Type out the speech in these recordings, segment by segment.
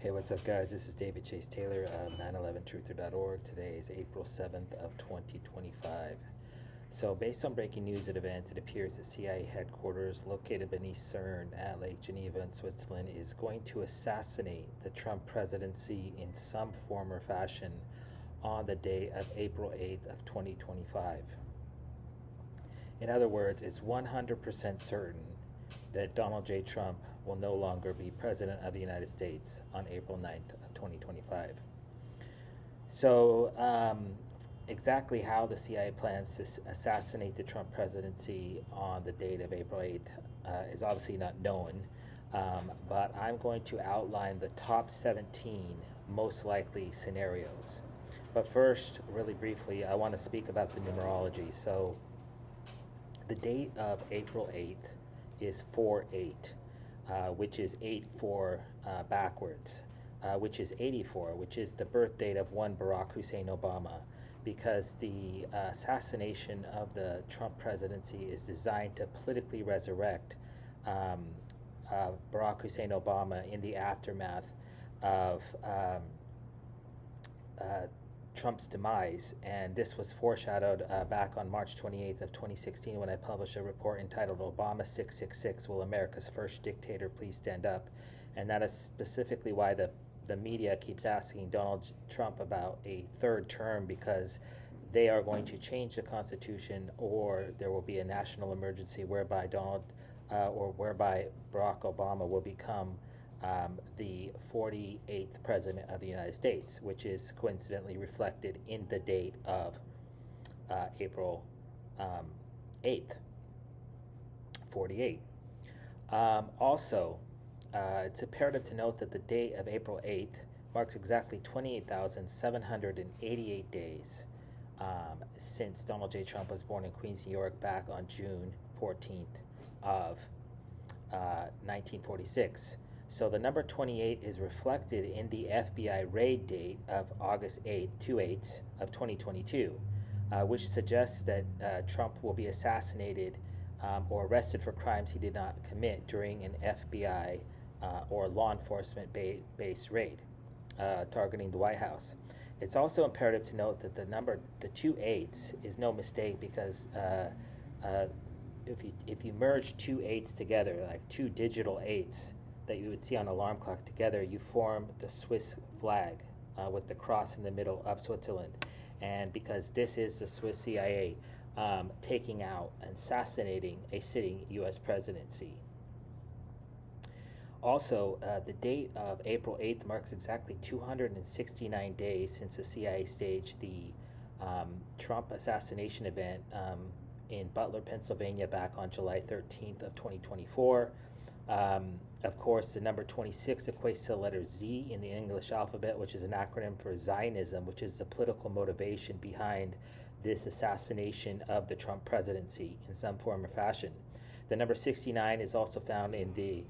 Hey, what's up, guys? This is David Chase Taylor of 911truther.org. Today is April 7th of 2025. So, based on breaking news and events, it appears that CIA headquarters located beneath CERN at Lake Geneva in Switzerland is going to assassinate the Trump presidency in some form or fashion on the day of April 8th of 2025. In other words, it's 100% certain that Donald J. Trump will no longer be President of the United States on April 9th of 2025. So, exactly how the CIA plans to assassinate the Trump presidency on the date of April 8th is obviously not known, but I'm going to outline the top 17 most likely scenarios. But first, really briefly, I want to speak about the numerology. So, the date of April 8th is 4-8, which is 8-4 backwards, which is 84, which is the birth date of one Barack Hussein Obama, because the assassination of the Trump presidency is designed to politically resurrect Barack Hussein Obama in the aftermath of Trump's demise, and this was foreshadowed back on March 28th of 2016 when I published a report entitled Obama 666, Will America's First Dictator Please Stand Up? And that is specifically why the media keeps asking Donald Trump about a third term, because they are going to change the Constitution, or there will be a national emergency whereby whereby Barack Obama will become the 48th President of the United States, which is coincidentally reflected in the date of April 8th, 48. Also, it's imperative to note that the date of April 8th marks exactly 28,788 days since Donald J. Trump was born in Queens, New York, back on June 14th of 1946. So the number 28 is reflected in the FBI raid date of August 8th, 2/8 of 2022, which suggests that Trump will be assassinated or arrested for crimes he did not commit during an FBI or law enforcement based raid targeting the White House. It's also imperative to note that the 2 8s is no mistake, because if you merge 2 8s together, like two digital 8s that you would see on an alarm clock together, you form the Swiss flag with the cross in the middle of Switzerland. And because this is the Swiss CIA taking out and assassinating a sitting U.S. presidency. Also, the date of April 8th marks exactly 269 days since the CIA staged the Trump assassination event in Butler, Pennsylvania, back on July 13th of 2024. Of course, the number 26 equates to the letter Z in the English alphabet, which is an acronym for Zionism, which is the political motivation behind this assassination of the Trump presidency in some form or fashion. The number 69 is also found in the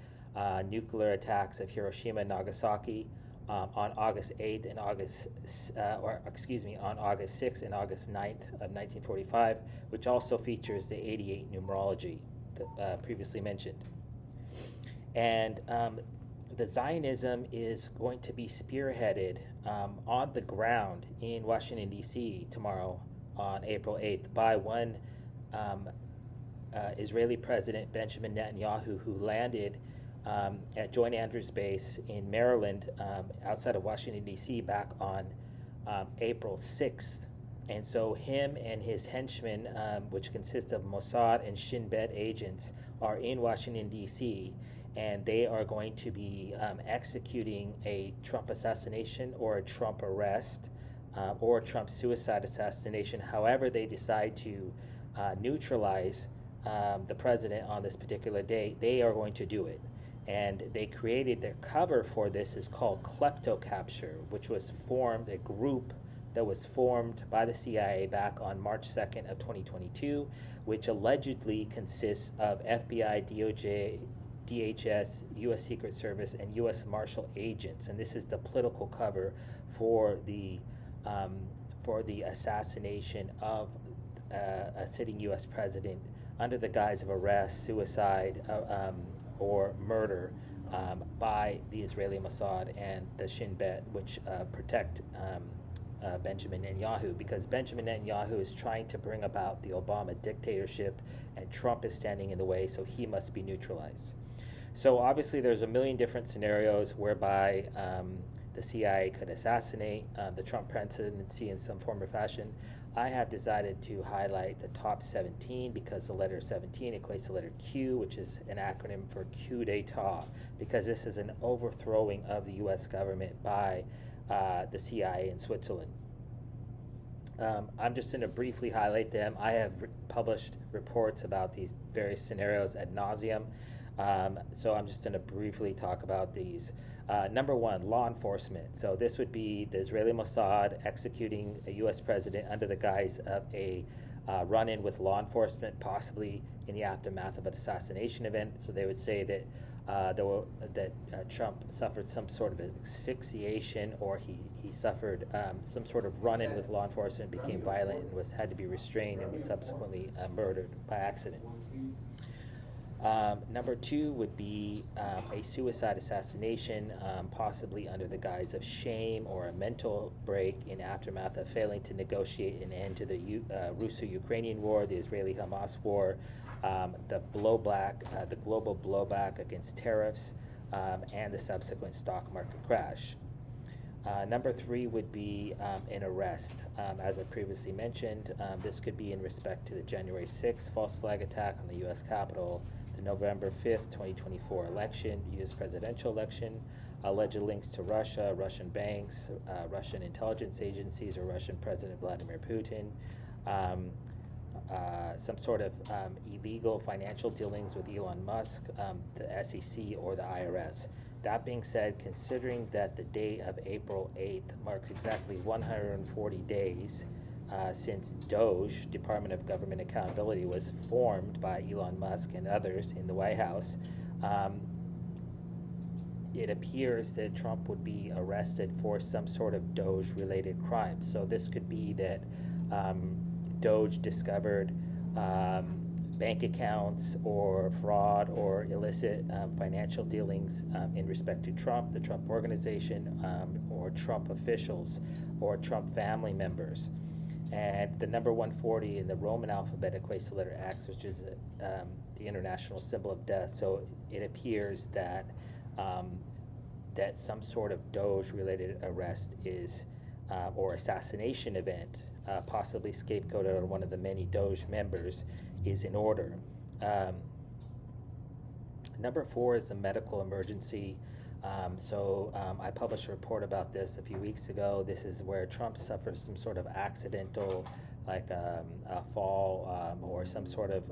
nuclear attacks of Hiroshima and Nagasaki on August 8th and on August 6th and August 9th of 1945, which also features the 88 numerology previously mentioned. And the Zionism is going to be spearheaded on the ground in Washington, D.C. tomorrow on April 8th by one Israeli President, Benjamin Netanyahu, who landed at Joint Andrews Base in Maryland outside of Washington, D.C. back on April 6th. And so him and his henchmen, which consist of Mossad and Shin Bet agents, are in Washington, D.C., and they are going to be executing a Trump assassination or a Trump arrest or Trump suicide assassination. However they decide to neutralize the president on this particular day, they are going to do it. And they created their cover for this is called Klepto Capture, which was formed, a group that was formed by the CIA back on March 2nd of 2022, which allegedly consists of FBI, DOJ, DHS, U.S. Secret Service, and U.S. Marshal agents, and this is the political cover for the assassination of a sitting U.S. president under the guise of arrest, suicide, or murder by the Israeli Mossad and the Shin Bet, which protect Benjamin Netanyahu, because Benjamin Netanyahu is trying to bring about the Obama dictatorship, and Trump is standing in the way, so he must be neutralized. So obviously there's a million different scenarios whereby the CIA could assassinate the Trump presidency in some form or fashion. I have decided to highlight the top 17 because the letter 17 equates to the letter Q, which is an acronym for coup d'etat, because this is an overthrowing of the U.S. government by the CIA in Switzerland. I'm just going to briefly highlight them. I have published reports about these various scenarios ad nauseum, so I'm just going to briefly talk about these. Number one, law enforcement. So this would be the Israeli Mossad executing a U.S. president under the guise of a run-in with law enforcement, possibly in the aftermath of an assassination event. So they would say that Trump suffered some sort of asphyxiation, or he suffered some sort of run-in with law enforcement, became violent, and had to be restrained, and was subsequently murdered by accident. Number two would be a suicide assassination, possibly under the guise of shame or a mental break in aftermath of failing to negotiate an end to the Russo-Ukrainian war, the Israeli-Hamas war, the global blowback against tariffs, and the subsequent stock market crash. Number three would be an arrest. As I previously mentioned, this could be in respect to the January 6th false flag attack on the U.S. Capitol, the November 5th, 2024 election, U.S. presidential election, alleged links to Russia, Russian banks, Russian intelligence agencies, or Russian President Vladimir Putin, some sort of illegal financial dealings with Elon Musk, the SEC, or the IRS. That being said, considering that the date of April 8th marks exactly 140 days since DOGE, Department of Government Accountability, was formed by Elon Musk and others in the White House, it appears that Trump would be arrested for some sort of DOGE-related crime. So this could be that DOGE discovered bank accounts or fraud or illicit financial dealings in respect to Trump, the Trump organization, or Trump officials, or Trump family members. And the number 140 in the Roman alphabet equates to the letter X, which is the international symbol of death. So it appears that that some sort of DOGE-related arrest is, or assassination event, possibly scapegoated on one of the many DOGE members, is in order. Number four is a medical emergency. I published a report about this a few weeks ago. This is where Trump suffers some sort of accidental, like a fall or some sort of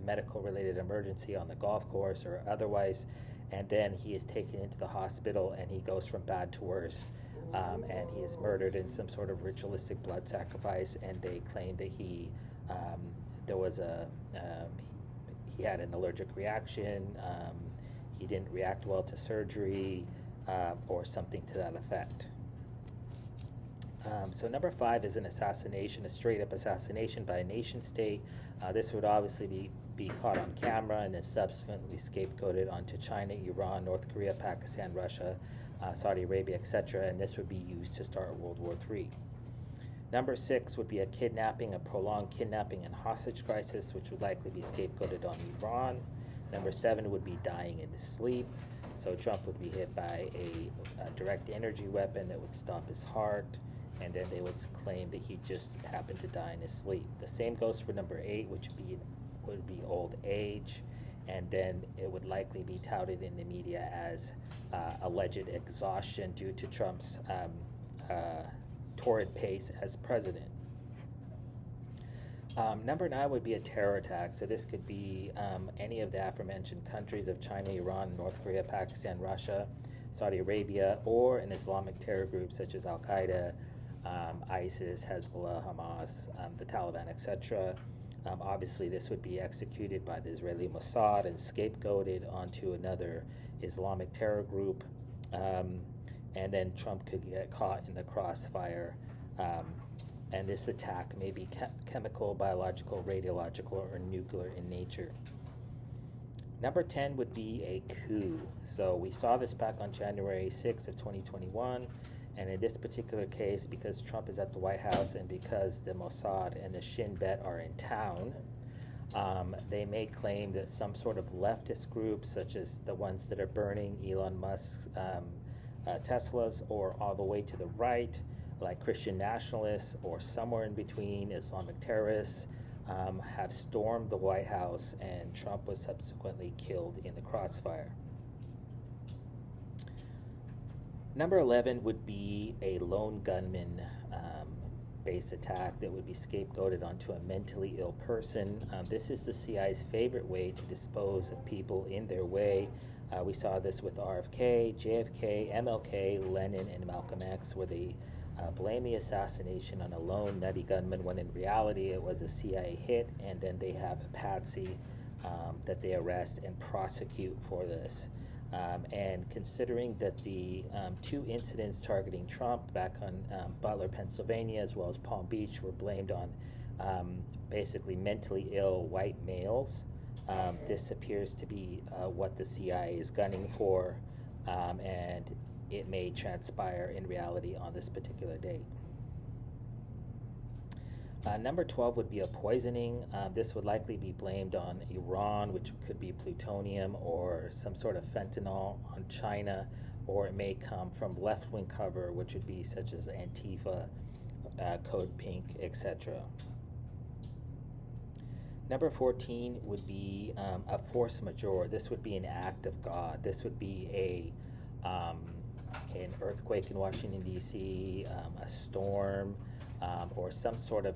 medical-related emergency on the golf course or otherwise, and then he is taken into the hospital and he goes from bad to worse, and he is murdered in some sort of ritualistic blood sacrifice, and they claim that he had an allergic reaction, he didn't react well to surgery, or something to that effect. So number five is an assassination, a straight-up assassination by a nation state. This would obviously be caught on camera and then subsequently scapegoated onto China, Iran, North Korea, Pakistan, Russia, Saudi Arabia, etc., and this would be used to start World War III. Number six would be a kidnapping, a prolonged kidnapping and hostage crisis, which would likely be scapegoated on Iran. Number seven would be dying in his sleep. So Trump would be hit by a direct energy weapon that would stop his heart, and then they would claim that he just happened to die in his sleep. The same goes for number eight, which would be old age, and then it would likely be touted in the media as alleged exhaustion due to Trump's torrid pace as president. Number nine would be a terror attack. So this could be any of the aforementioned countries of China, Iran, North Korea, Pakistan, Russia, Saudi Arabia, or an Islamic terror group such as Al-Qaeda, ISIS, Hezbollah, Hamas, the Taliban, etc. Obviously, this would be executed by the Israeli Mossad and scapegoated onto another Islamic terror group, and then Trump could get caught in the crossfire. And this attack may be chemical, biological, radiological, or nuclear in nature. Number 10 would be a coup. So we saw this back on January 6th of 2021. And in this particular case, because Trump is at the White House and because the Mossad and the Shin Bet are in town, they may claim that some sort of leftist group, such as the ones that are burning Elon Musk's Teslas, or all the way to the right, like Christian nationalists, or somewhere in between, Islamic terrorists, have stormed the White House, and Trump was subsequently killed in the crossfire. Number 11 would be a lone gunman based attack that would be scapegoated onto a mentally ill person. This is the CIA's favorite way to dispose of people in their way. We saw this with RFK, JFK, MLK, Lenin, and Malcolm X, where they blame the assassination on a lone nutty gunman when in reality it was a CIA hit, and then they have a patsy that they arrest and prosecute for this. And considering that the two incidents targeting Trump back on Butler, Pennsylvania, as well as Palm Beach, were blamed on basically mentally ill white males, this appears to be what the CIA is gunning for, and it may transpire in reality on this particular date. Number 12 would be a poisoning. This would likely be blamed on Iran, which could be plutonium, or some sort of fentanyl on China, or it may come from left-wing cover, which would be such as Antifa, Code Pink, etc. Number 14 would be a force majeure. This would be an act of God. This would be an earthquake in Washington, D.C., a storm, or some sort of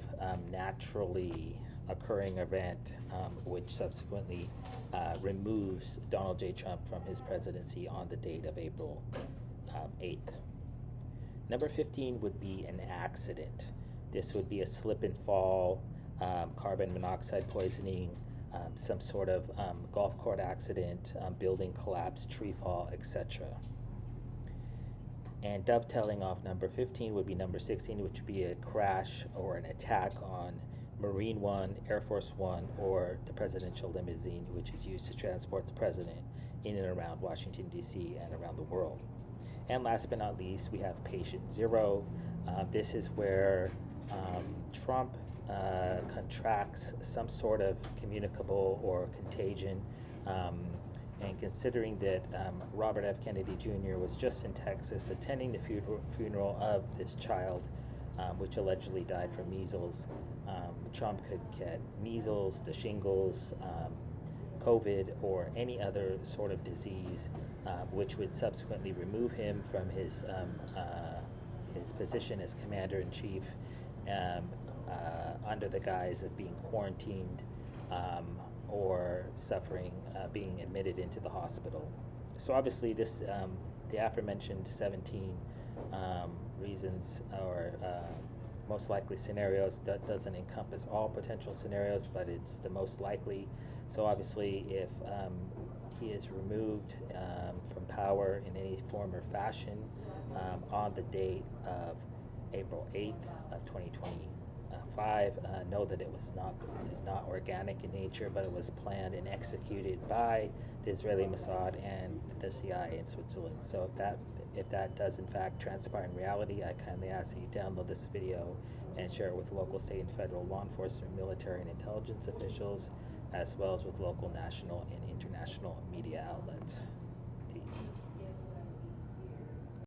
naturally occurring event which subsequently removes Donald J. Trump from his presidency on the date of April 8th. Number 15 would be an accident. This would be a slip and fall, carbon monoxide poisoning, some sort of golf court accident, building collapse, tree fall, etc. And dovetailing off number 15 would be number 16, which would be a crash or an attack on Marine One, Air Force One, or the presidential limousine, which is used to transport the president in and around Washington, D.C. and around the world. And last but not least, we have patient zero. This is where Trump contracts some sort of communicable or contagion. And considering that Robert F. Kennedy Jr. was just in Texas attending the funeral of this child, which allegedly died from measles, Trump could get measles, the shingles, COVID, or any other sort of disease, which would subsequently remove him from his position as commander-in-chief under the guise of being quarantined or suffering, being admitted into the hospital. So obviously this, the aforementioned 17 reasons or most likely scenarios doesn't encompass all potential scenarios, but it's the most likely. So obviously if he is removed from power in any form or fashion on the date of April 8th of 2025, know that it was not organic in nature, but it was planned and executed by the Israeli Mossad and the CIA in Switzerland. So if that does in fact transpire in reality, I kindly ask that you download this video and share it with local, state, and federal law enforcement, military, and intelligence officials, as well as with local, national, and international media outlets. Peace.